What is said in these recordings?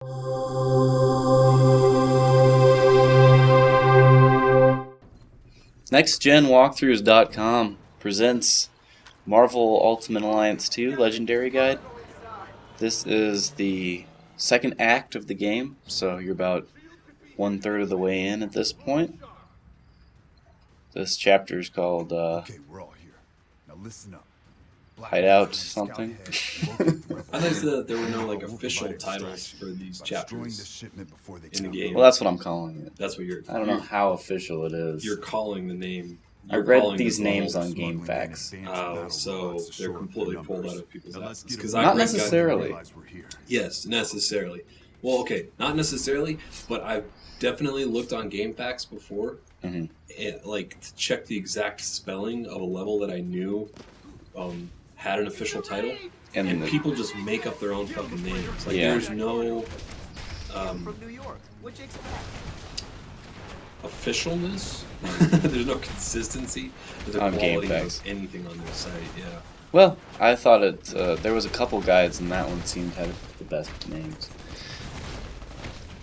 NextGenWalkthroughs.com presents Marvel Ultimate Alliance 2 Legendary Guide. This is the second act of the game, so you're about 1/3 of the way in at this point. This chapter is called Okay, we're all here. Now listen up. Hideout something. I like that there were no official titles for these chapters in the game. Well, that's what I'm calling it. That's what you're. I don't know how official it is. You're calling the name. I read these names on GameFAQs. Oh, so they're completely pulled out of people's asses. Because Not necessarily. Yes, necessarily. Well, okay, not necessarily, but I've definitely looked on GameFAQs before, and, to check the exact spelling of a level that I knew had an official title, and people just make up their own fucking names. There's no officialness. There's no consistency. There's no quality of anything on their site. Yeah. Well, I thought it. There was a couple guides, and that one seemed to have the best names.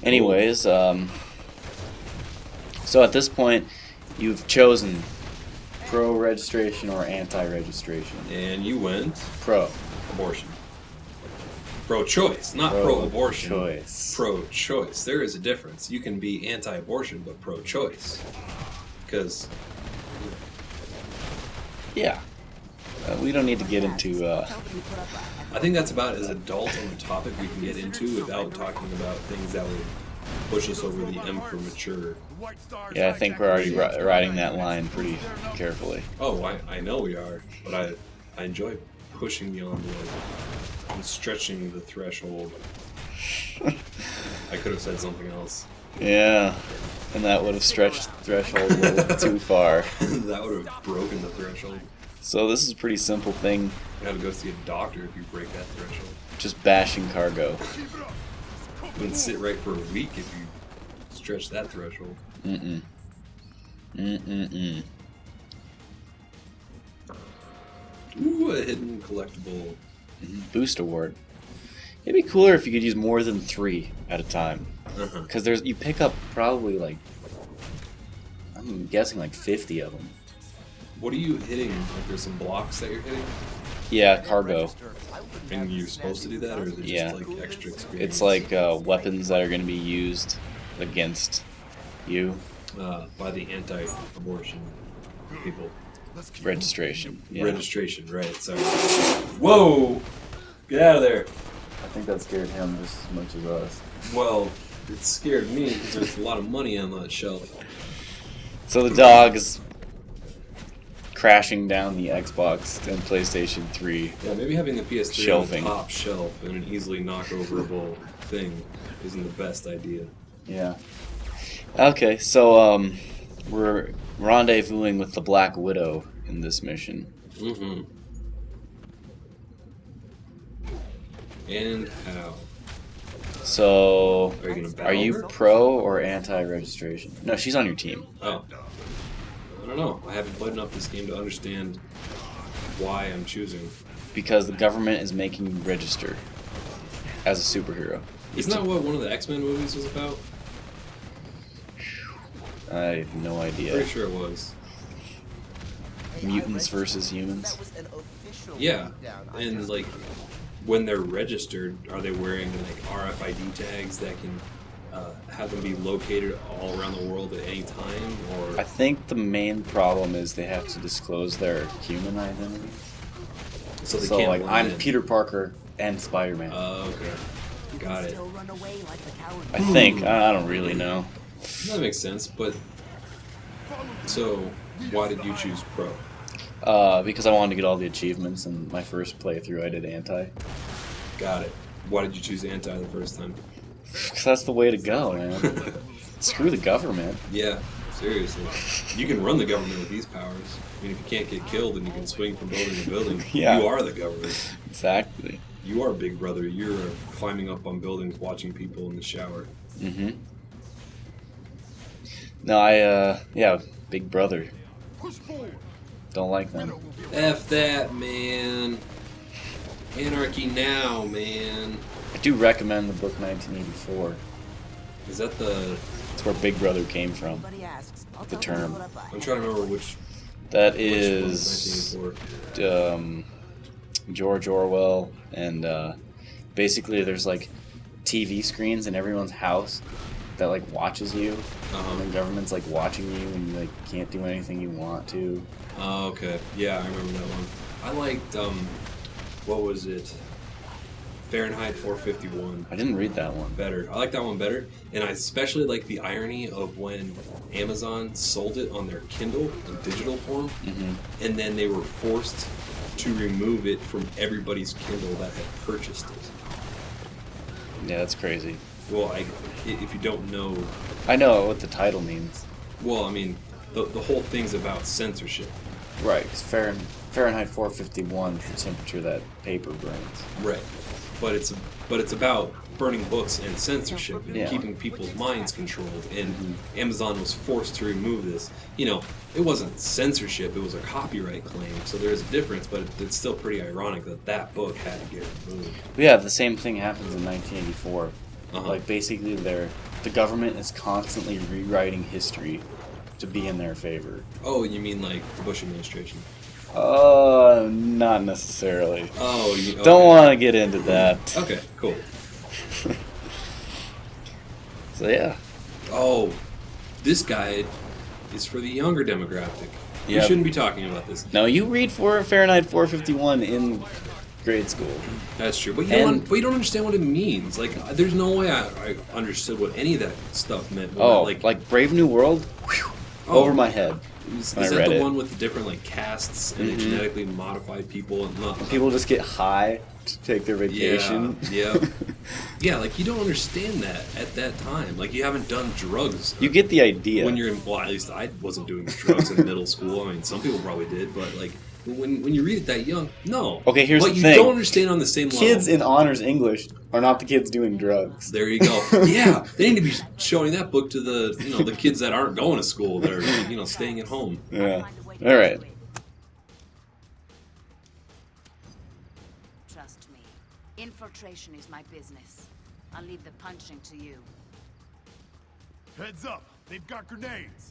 Anyways, so at this point, you've chosen pro registration or anti-registration. And you went pro abortion. Pro-choice, not pro-abortion. Choice. Pro-choice. There is a difference. You can be anti-abortion, but pro-choice. Because... Yeah. We don't need to get into... I think that's about as adult of a topic we can get into without talking about things that would push us over the M for mature. Yeah, I think we're already riding that line pretty carefully. Oh, I know we are, but I enjoy pushing the envelope and stretching the threshold. I could have said something else. Yeah, and that would have stretched the threshold a little too far. That would have broken the threshold. So this is a pretty simple thing. You gotta go see a doctor if you break that threshold. Just bashing cargo. You wouldn't sit right for a week if you stretch that threshold. Ooh, a hidden collectible. Boost award. It'd be cooler if you could use more than 3 at a time. Because you pick up probably I'm guessing 50 of them. What are you hitting? There's some blocks that you're hitting? Yeah, cargo. And you're supposed to do that, or is it just extra experience? It's weapons that are going to be used against you. By the anti-abortion people. Registration. Yeah. Registration, right. So. Whoa! Get out of there! I think that scared him just as much as us. Well, it scared me because there's a lot of money on that shelf. So the dog is crashing down the Xbox and PlayStation 3. Yeah, maybe having the PS3 shelving on the top shelf and an easily knockoverable thing isn't the best idea. Yeah. Okay, so we're rendezvousing with the Black Widow in this mission. And how? So, are you her? pro or anti-registration? No, she's on your team. Oh. I don't know. I haven't played enough this game to understand why I'm choosing. Because the government is making you register as a superhero. Isn't that what one of the X-Men movies was about? I have no idea. Pretty sure it was. Mutants versus humans? Yeah. And, when they're registered, are they wearing, RFID tags that can have them be located all around the world at any time? Or I think the main problem is they have to disclose their human identity. So they can't I'm Peter Parker and Spider-Man. Oh, okay. Got it. I think. I don't really know. That makes sense, but... So, why did you choose pro? Because I wanted to get all the achievements, and my first playthrough I did anti. Got it. Why did you choose anti the first time? Because that's the way to go, man. Screw the government. Yeah, seriously. You can run the government with these powers. I mean, if you can't get killed and you can swing from building to building, Yeah. You are the government. Exactly. You are Big Brother. You're climbing up on buildings, watching people in the shower. No, yeah, Big Brother. Don't like them. F that, man. Anarchy now, man. I do recommend the book 1984. Is that the? It's where Big Brother came from. The term. I'm trying to remember which. That Which is 1984. George Orwell, and basically there's like TV screens in everyone's house that like watches you, and the government's like watching you, and you like can't do anything you want to. Oh, okay. Yeah, I remember that one. I liked what was it? Fahrenheit 451. I didn't read that one. Better. I like that one better, and I especially like the irony of when Amazon sold it on their Kindle in digital form, and then they were forced to remove it from everybody's Kindle that had purchased it. Yeah, that's crazy. Well, if you don't know, I know what the title means. well, I mean, the whole thing's about censorship. Right, 'cause Fahrenheit 451 is the temperature that paper burns. Right. But it's about burning books and censorship and Yeah. keeping people's minds controlled. And Amazon was forced to remove this. You know, it wasn't censorship; it was a copyright claim. So there's a difference, but it's still pretty ironic that that book had to get removed. Yeah, the same thing happens in 1984. Uh-huh. Like basically, the government is constantly rewriting history to be in their favor. Oh, you mean like the Bush administration? Not necessarily. Oh, you, Don't want to get into that. Okay, cool. So yeah. Oh, this guide is for the younger demographic. Yep. We shouldn't be talking about this. No, you read for Fahrenheit 451 in grade school. That's true, but And- you don't understand what it means. Like, there's no way I understood what any of that stuff meant. Oh, like like Brave New World? Whew, Oh. over my head. Is when I that read the it. one with the different like castes and they genetically modify people and not? People just get high to take their vacation. Yeah, yeah. Like you don't understand that at that time. Like you haven't done drugs. You get the idea. When you're in, well, at least I wasn't doing drugs in middle school. I mean, some people probably did, but like when you read it that young, no. Okay, here's but the you thing. don't understand on the same level. Kids in honors English are not the kids doing drugs. There you go. Yeah, they need to be showing that book to the the kids that aren't going to school that are staying at home. Yeah. All right. Trust me. Infiltration is my business. I'll leave the punching to you. Heads up! They've got grenades!